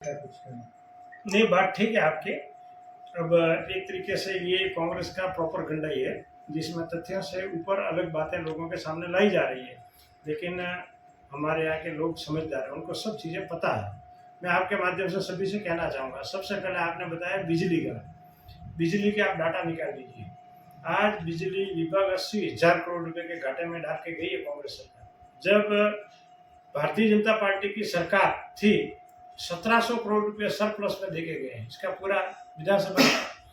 नहीं, बात ठीक है आपकी। अब एक तरीके से ये कांग्रेस का प्रोपेगेंडा ही है, जिसमें तथ्यों से ऊपर अलग बातें लोगों के सामने लाई जा रही है। लेकिन हमारे यहाँ के लोग समझदार हैं, उनको सब चीज़ें पता है। मैं आपके माध्यम से सभी से कहना चाहूँगा, सबसे पहले आपने बताया बिजली का। बिजली के आप डाटा निकाल लीजिए। आज बिजली विभाग 80,000 करोड़ रुपए के घाटे में डाल के गई है कांग्रेस सरकार। जब भारतीय जनता पार्टी की सरकार थी, 1700 करोड़ रुपए सरप्लस में देके गए हैं। इसका पूरा विधानसभा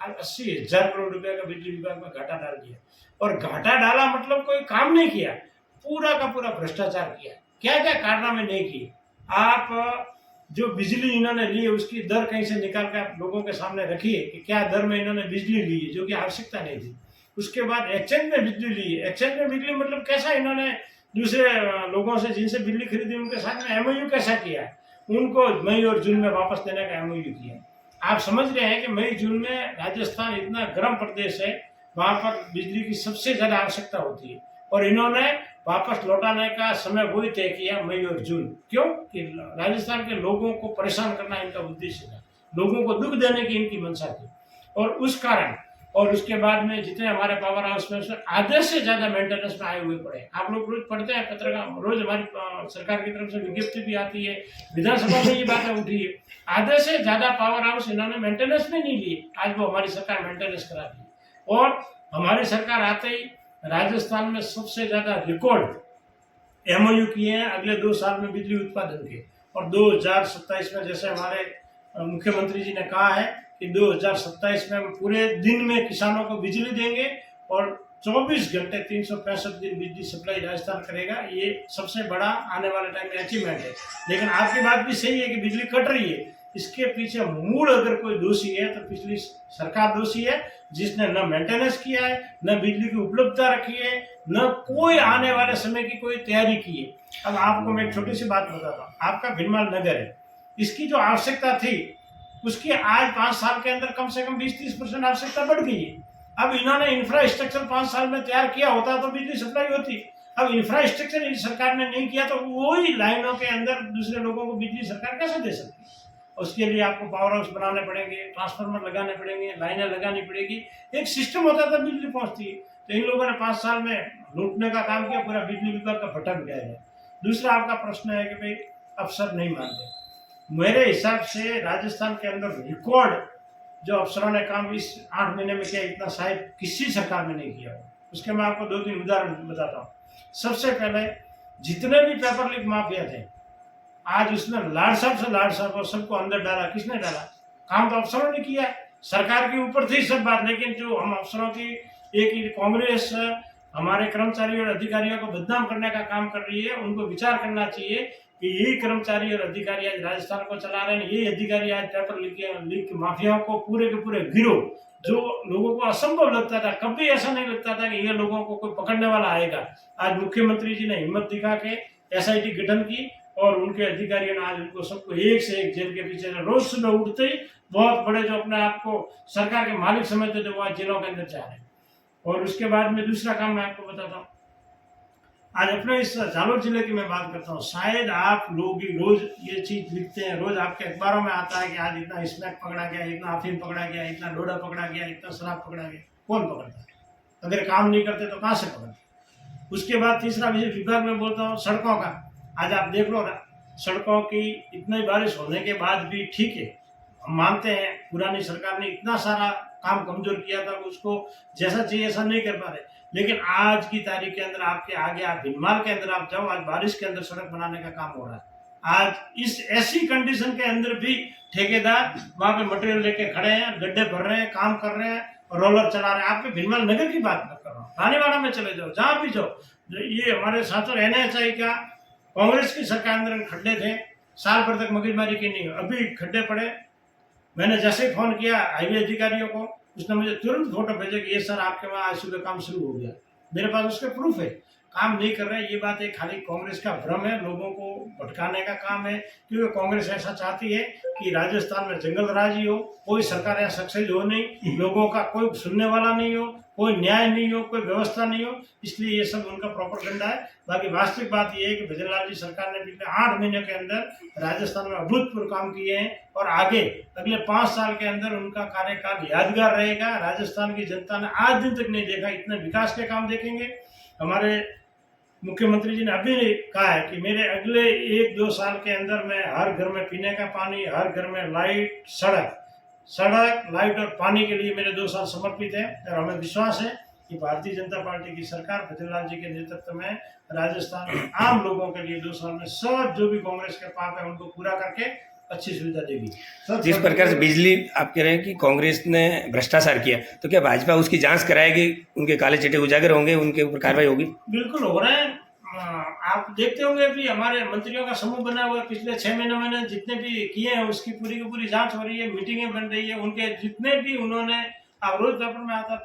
80,000 करोड़ रुपए का बिजली विभाग में घाटा डाल दिया। और घाटा डाला मतलब कोई काम नहीं किया, पूरा का पूरा भ्रष्टाचार किया। क्या क्या कारनामे नहीं किए। आप जो बिजली इन्होंने ली है उसकी दर कहीं से निकाल कर आप लोगों के सामने रखिए कि क्या दर में इन्होंने बिजली ली है, जो कि आवश्यकता नहीं थी। उसके बाद एक्सचेंज में बिजली ली है। एक्सचेंज में बिजली मतलब कैसा इन्होंने दूसरे लोगों से जिनसे बिजली खरीदी उनके साथ में एमओयू कैसा किया है, उनको मई और जून में वापस देने का एमओयू किया। आप समझ रहे हैं कि मई जून में राजस्थान इतना गर्म प्रदेश है, वहां पर बिजली की सबसे ज्यादा आवश्यकता होती है, और इन्होंने वापस लौटाने का समय वही तय किया, मई और जून। क्यों कि राजस्थान के लोगों को परेशान करना इनका उद्देश्य था, लोगों को दुख देने की इनकी मंशा थी। और उस कारण और उसके बाद में जितने हमारे पावर हाउस में आधे से ज्यादा मेंटेनेंस में आए हुए पड़े। आप लोग रोज पढ़ते हैं पत्रकार, रोज हमारी सरकार की तरफ से विज्ञप्ति भी आती है, विधानसभा में ये बातें उठी है। आधे से ज्यादा पावर हाउस इन्होंने मेंटेनेंस में नहीं लिए, आज वो हमारी सरकार मेंटेनेंस करा दी। और हमारी सरकार आते ही राजस्थान में सबसे ज्यादा रिकॉर्ड एमओयू किए हैं अगले 2 साल में बिजली उत्पादन के। और 2027 में जैसे हमारे मुख्यमंत्री जी ने कहा है कि 2027 में हम पूरे दिन में किसानों को बिजली देंगे और 24 घंटे 365 दिन बिजली सप्लाई राजस्थान करेगा। ये सबसे बड़ा आने वाले टाइम में अचीवमेंट है। लेकिन आपकी बात भी सही है कि बिजली कट रही है, इसके पीछे मूल अगर कोई दोषी है तो पिछली सरकार दोषी है, जिसने न मेंटेनेंस किया है, न बिजली की उपलब्धता रखी है, न कोई आने वाले समय की कोई तैयारी की है। अब आपको मैं एक छोटी सी बात बताता हूँ। आपका भिनमाल नगर है, इसकी जो आवश्यकता थी उसकी आज 5 साल के अंदर कम से कम 20-30% आवश्यकता बढ़ गई है। अब इन्होंने इंफ्रास्ट्रक्चर 5 साल में तैयार किया होता तो बिजली सप्लाई होती। अब इंफ्रास्ट्रक्चर सरकार ने नहीं किया तो वही लाइनों के अंदर दूसरे लोगों को बिजली सरकार कैसे दे सकती है। उसके लिए आपको पावर हाउस बनाने पड़ेंगे, ट्रांसफार्मर लगाने पड़ेंगे, लाइनें लगानी पड़ेगी, एक सिस्टम होता था बिजली पहुंचती है। तो इन लोगों ने 5 साल में लूटने का काम किया, पूरा बिजली विभाग का भट्टा बिठाया है। दूसरा आपका प्रश्न है कि भाई अफसर नहीं मानते। मेरे हिसाब से राजस्थान के अंदर रिकॉर्ड जो अफसरों ने काम इस 8 महीने में किया, इतना शायद किसी सरकार में नहीं किया। उसके मैं आपको 2-3 उदाहरण बताता हूँ। सबसे पहले जितने भी पेपर लीक माफिया थे, आज उसमें लाड साहब से लाड साहब और सबको अंदर डाला, किसने डाला? काम तो अफसरों ने किया। सरकार के ऊपर थी सब बात, लेकिन जो हम अफसरों की एक कांग्रेस हमारे कर्मचारियों और अधिकारियों को बदनाम करने का काम कर रही है। उनको विचार करना चाहिए कि यही कर्मचारी और अधिकारी आज राजस्थान को चला रहे हैं। यही अधिकारी आज पेपर लीक माफियाओं को पूरे के पूरे गिरोह, जो लोगों को असंभव लगता था, कभी ऐसा नहीं लगता था कि ये लोगों को कोई पकड़ने वाला आएगा। आज मुख्यमंत्री जी ने हिम्मत दिखा के एसआईटी गठन की और उनके अधिकारियों ने आज उनको सबको एक से एक जेल के पीछे, रोज सुबह उठते ही बहुत बड़े जो अपने आप को सरकार के मालिक समझते थे वो आज जेलों के अंदर जा रहे हैं। और उसके बाद में दूसरा काम मैं आपको बताता हूँ। आज अपने इस झालोर जिले की मैं बात करता हूँ। शायद आप लोग ही रोज ये चीज लिखते हैं, रोज आपके अखबारों में आता है कि आज इतना स्मैक पकड़ा गया, इतना अफीम पकड़ा गया, इतना डोडा पकड़ा गया, इतना शराब पकड़ा गया। कौन पकड़ता है? अगर काम नहीं करते तो कहाँ से पकड़ते? उसके बाद तीसरा विभाग में बोलता हूँ सड़कों का। आज आप देख लो ना, सड़कों की इतनी बारिश होने के बाद भी ठीक है, हम मानते हैं पुरानी सरकार ने इतना सारा काम कमजोर किया था, उसको जैसा चाहिए ऐसा नहीं कर पा रहे। लेकिन आज की तारीख के अंदर आपके आगे आप भिनमाल के अंदर आप जाओ, आज बारिश के अंदर सड़क बनाने का काम हो रहा है। आज इस ऐसी कंडीशन के अंदर भी ठेकेदार वहां पे मटेरियल लेके खड़े हैं, गड्ढे भर रहे हैं, काम कर रहे हैं, रोलर चला रहे हैं। आपके भिनमाल नगर की बात मैं कर रहा हूँ, रानीवाड़ा में चले जाओ, जहां भी जाओ। ये हमारे साथ एनएचआई का कांग्रेस की सरकार अंदर खड्डे थे, साल भर तक मगजमारी की नहीं, अभी खड्डे पड़े। मैंने जैसे फोन किया हाईवे अधिकारियों को, उसने मुझे तुरंत फोटो भेजे कि ये सर आपके वहाँ आज सुबह काम शुरू हो गया। मेरे पास उसके प्रूफ है। काम नहीं कर रहे हैं, ये बात एक खाली कांग्रेस का भ्रम है, लोगों को भटकाने का काम है। क्योंकि कांग्रेस ऐसा चाहती है कि राजस्थान में जंगल राज ही हो, कोई सरकार यहाँ सक्सेस हो नहीं, लोगों का कोई सुनने वाला नहीं हो, कोई न्याय नहीं हो, कोई व्यवस्था नहीं हो, इसलिए ये सब उनका प्रोपेगेंडा है। बाकी वास्तविक बात ये है कि भजनलाल जी सरकार ने पिछले 8 महीने के अंदर राजस्थान में अभूतपूर्व काम किए हैं और आगे अगले 5 साल के अंदर उनका कार्यकाल यादगार रहेगा। राजस्थान की जनता ने आज दिन तक नहीं देखा, इतने विकास के काम देखेंगे। हमारे मुख्यमंत्री जी ने अभी कहा है कि मेरे अगले 1-2 साल के अंदर मैं हर घर में पीने का पानी, हर घर में लाइट, सड़क लाइट और पानी के लिए मेरे 2 साल समर्पित है। और हमें विश्वास है कि भारतीय जनता पार्टी की सरकार भजनलाल जी के नेतृत्व में राजस्थान के आम लोगों के लिए 2 साल में सब जो भी कांग्रेस के पाप है उनको पूरा करके अच्छी सुविधा देगी। जिस प्रकार से बिजली आप कह रहे हैं कि कांग्रेस ने भ्रष्टाचार किया, तो क्या भाजपा उसकी जांच कराएगी? उनके काले चिट्ठे उजागर होंगे, उनके ऊपर कार्रवाई होगी? बिल्कुल हो रहे हैं। आप देखते होंगे अभी हमारे मंत्रियों का समूह बना हुआ है, पिछले 6 महीने मैंने जितने भी किए हैं उसकी पूरी की पूरी जांच हो रही है, मीटिंगें बन रही है, उनके जितने भी उन्होंने, आप रोज पेपर में आता,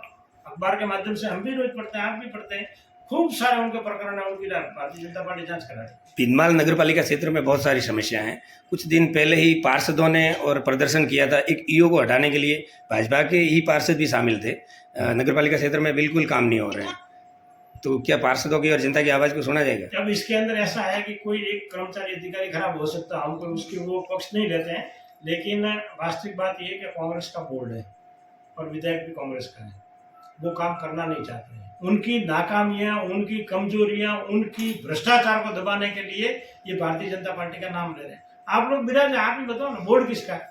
अखबार के माध्यम से हम भी रोज पढ़ते हैं, आप भी पढ़ते हैं, खूब सारे उनके प्रकरण है, उनकी भारतीय जनता पार्टी जांच करा रही है। भिनमाल नगर पालिका क्षेत्र में बहुत सारी समस्याएं हैं। कुछ दिन पहले ही पार्षदों ने और प्रदर्शन किया था, एक ईओ को हटाने के लिए भाजपा के ही पार्षद भी शामिल थे। नगर पालिका क्षेत्र में बिल्कुल काम नहीं हो रहे हैं, तो क्या पार्षदों की और जनता की आवाज़ को सुना जाएगा? अब इसके अंदर ऐसा है कि कोई एक कर्मचारी अधिकारी खराब हो सकता है, हम कोई उसकी वो पक्ष नहीं लेते हैं, लेकिन वास्तविक बात ये है कि कांग्रेस का बोर्ड है और विधायक भी कांग्रेस का है, वो काम करना नहीं चाहते हैं। उनकी नाकामियां, उनकी कमजोरियां, उनकी भ्रष्टाचार को दबाने के लिए ये भारतीय जनता पार्टी का नाम ले रहे हैं। आप लोग विराज, आप ही बताओ ना, बोर्ड किसका है,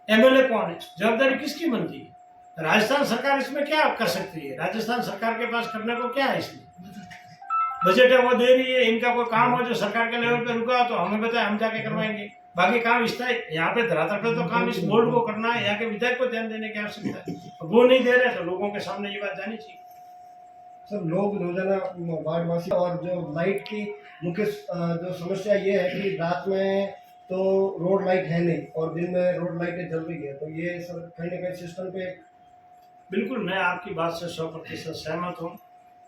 एमएलए कौन है, जवाबदारी किसकी बनती है? राजस्थान सरकार इसमें क्या कर सकती है? राजस्थान सरकार के पास करने को क्या है? इसमें बजट है वो दे रही है, इनका कोई काम हो जो सरकार के लेवल पे रुका तो हमें बताए, हम जाके करवाएंगे। बाकी काम इस यहाँ पे धरातल पे तो काम इस बोर्ड को करना है, यहाँ के विधायक को ध्यान देने की आवश्यकता है, वो नहीं दे रहे तो लोगों के सामने ये बात जानी चाहिए। सर, लोग रोजाना वार्डवासी और जो लाइट की मुख्य जो समस्या ये है कि रात में तो रोड लाइट है नहीं और दिन में रोड लाइटें जल रही है, तो ये सर कहीं ना कहीं सिस्टम पे। बिल्कुल, मैं आपकी बात से 100% सहमत हूँ।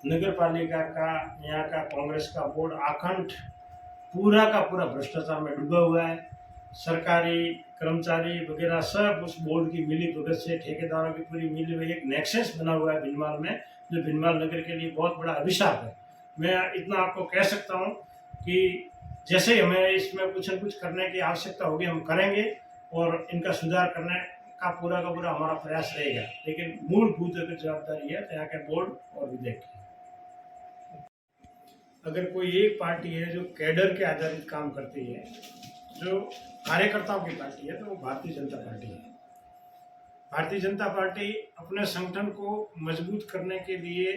नगर पालिका का, यहाँ का कांग्रेस का बोर्ड अखंड पूरा का पूरा भ्रष्टाचार में डूबा हुआ है। सरकारी कर्मचारी वगैरह सब उस बोर्ड की मिली भगत से, ठेकेदारों की पूरी मिली हुई एक नेक्सस बना हुआ है भिनमाल में, जो भिनमाल नगर के लिए बहुत बड़ा अभिशाप है। मैं इतना आपको कह सकता हूँ कि जैसे हमें इसमें कुछ न कुछ करने की आवश्यकता होगी, हम करेंगे और इनका सुधार करने का पूरा हमारा प्रयास रहेगा, लेकिन मूलभूत जवाबदारी है यहाँ के बोर्ड और विधायक की। अगर कोई एक पार्टी है जो कैडर के आधारित काम करती है, जो कार्यकर्ताओं की पार्टी है, तो वो भारतीय जनता पार्टी है। भारतीय जनता पार्टी अपने संगठन को मजबूत करने के लिए,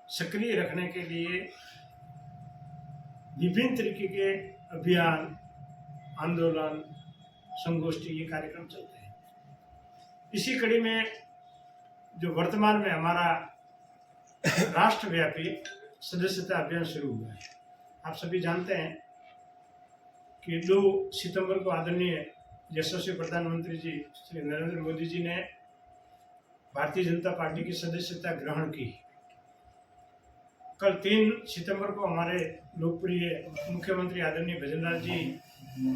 सक्रिय रखने के लिए विभिन्न तरीके के अभियान, आंदोलन, संगोष्ठी, ये कार्यक्रम चलते हैं। इसी कड़ी में जो वर्तमान में हमारा राष्ट्रव्यापी सदस्यता अभियान शुरू हुआ है, आप सभी जानते हैं कि 2 सितंबर को आदरणीय यशस्वी प्रधानमंत्री जी श्री नरेंद्र मोदी जी ने भारतीय जनता पार्टी की सदस्यता ग्रहण की। कल 3 सितंबर को हमारे लोकप्रिय मुख्यमंत्री आदरणीय भजनलाल जी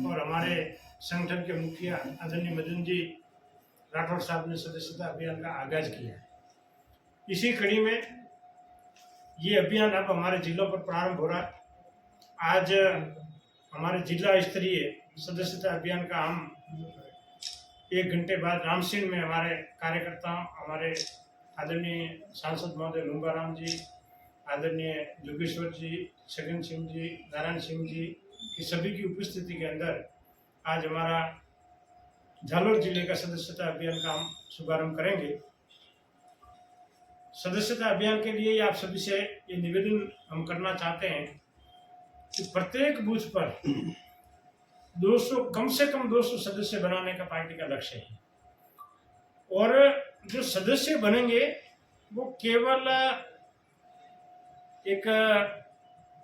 और हमारे संगठन के मुखिया आदरणीय मदन जी राठौड़ साहब ने सदस्यता अभियान का आगाज किया। इसी कड़ी में ये अभियान अब हमारे जिलों पर प्रारंभ हो रहा है। आज हमारे जिला स्तरीय सदस्यता अभियान का हम 1 घंटे बाद रामसिंह में हमारे कार्यकर्ताओं, हमारे आदरणीय सांसद महोदय लुम्बाराम जी, आदरणीय जोगेश्वर जी, छगन सिंह जी, नारायण सिंह जी की सभी की उपस्थिति के अंदर आज हमारा जालोर जिले का सदस्यता अभियान का हम शुभारंभ करेंगे। सदस्यता अभियान के लिए आप सभी से ये निवेदन हम करना चाहते हैं कि प्रत्येक बूथ पर 200, कम से कम 200 सदस्य बनाने का पार्टी का लक्ष्य है। और जो सदस्य बनेंगे वो केवल एक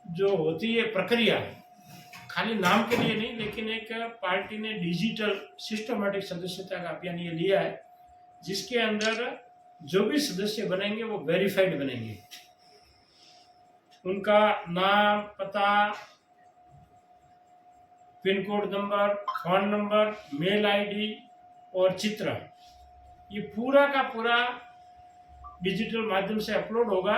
जो होती है प्रक्रिया, खाली नाम के लिए नहीं, लेकिन एक पार्टी ने डिजिटल सिस्टमेटिक सदस्यता का अभियान ये लिया है, जिसके अंदर जो भी सदस्य बनेंगे वो वेरीफाइड बनेंगे। उनका नाम, पता, pin code number, phone number, mail ID और चित्र, ये पूरा का पूरा डिजिटल माध्यम से अपलोड होगा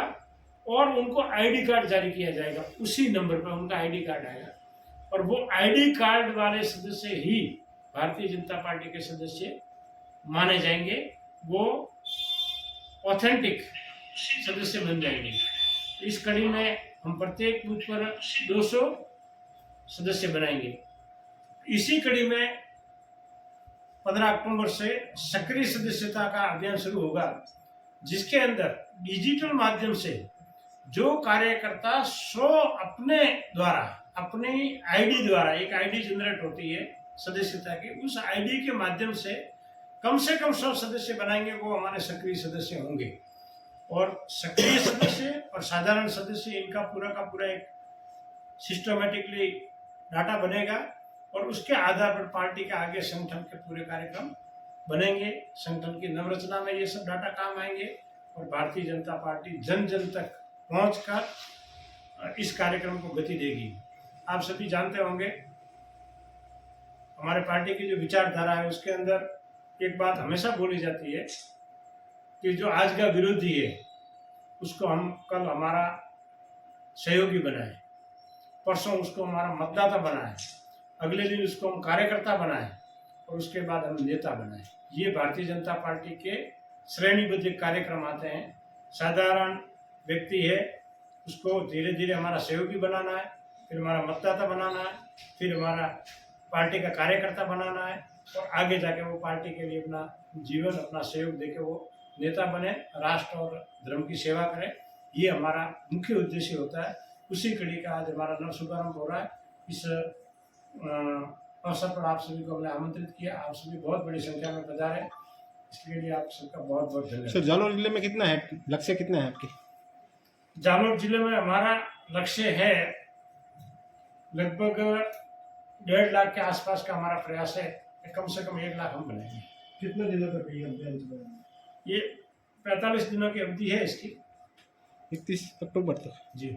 और उनको आईडी कार्ड जारी किया जाएगा। उसी नंबर पर उनका आईडी कार्ड आएगा और वो आईडी कार्ड वाले सदस्य ही भारतीय जनता पार्टी के सदस्य माने जाएंगे, वो ऑथेंटिक सदस्य बन जाएंगे। इस कड़ी में हम प्रत्येक बूथ पर 200 सदस्य बनाएंगे। इसी कड़ी में 15 अक्टूबर से सक्रिय सदस्यता का अभियान शुरू होगा, जिसके अंदर डिजिटल माध्यम से जो कार्यकर्ता अपने द्वारा, अपनी आईडी द्वारा, एक आईडी जनरेट होती है सदस्यता की, उस आईडी के माध्यम से कम 100 सदस्य बनाएंगे, वो हमारे सक्रिय सदस्य होंगे। और सक्रिय सदस्य और साधारण सदस्य, इनका पूरा का पूरा एक सिस्टमेटिकली डाटा बनेगा और उसके आधार पर पार्टी के आगे संगठन के पूरे कार्यक्रम बनेंगे। संगठन की नवरचना में ये सब डाटा काम आएंगे और भारतीय जनता पार्टी जन जन तक पहुंचकर इस कार्यक्रम को गति देगी। आप सभी जानते होंगे हमारे पार्टी की जो विचारधारा है, उसके अंदर एक बात हमेशा बोली जाती है कि जो आज का विरोधी है उसको हम कल हमारा सहयोगी बनाएं, परसों उसको हमारा मतदाता बनाएं, अगले दिन उसको हम कार्यकर्ता बनाएं और उसके बाद हम नेता बनाएं। ये भारतीय जनता पार्टी के श्रेणीबद्ध कार्यक्रम आते हैं। साधारण व्यक्ति है, उसको धीरे धीरे हमारा सहयोगी बनाना है, फिर हमारा मतदाता बनाना है, फिर हमारा पार्टी का कार्यकर्ता बनाना है और आगे जाके वो पार्टी के लिए अपना जीवन, अपना सहयोग देके वो नेता बने, राष्ट्र और धर्म की सेवा करें। ये हमारा मुख्य उद्देश्य होता है। उसी कड़ी का आज हमारा नव शुभारंभ हो रहा है। इस अवसर पर आप सभी को हमने आमंत्रित किया। आप सभी बहुत बड़ी संख्या में पधारे, इसके लिए आप सबका बहुत बहुत धन्यवाद। सर, जालौर जिले में कितना है, लक्ष्य कितना है आपके? जालौर जिले में हमारा लक्ष्य है लगभग 1.5 लाख के आसपास का हमारा प्रयास है। कम से कम 1 लाख हम बनाएंगे। कितने दिनों तक ये अभियान चलेगा? ये 45 दिनों की अवधि है इसकी। 31 अक्टूबर तक। जी।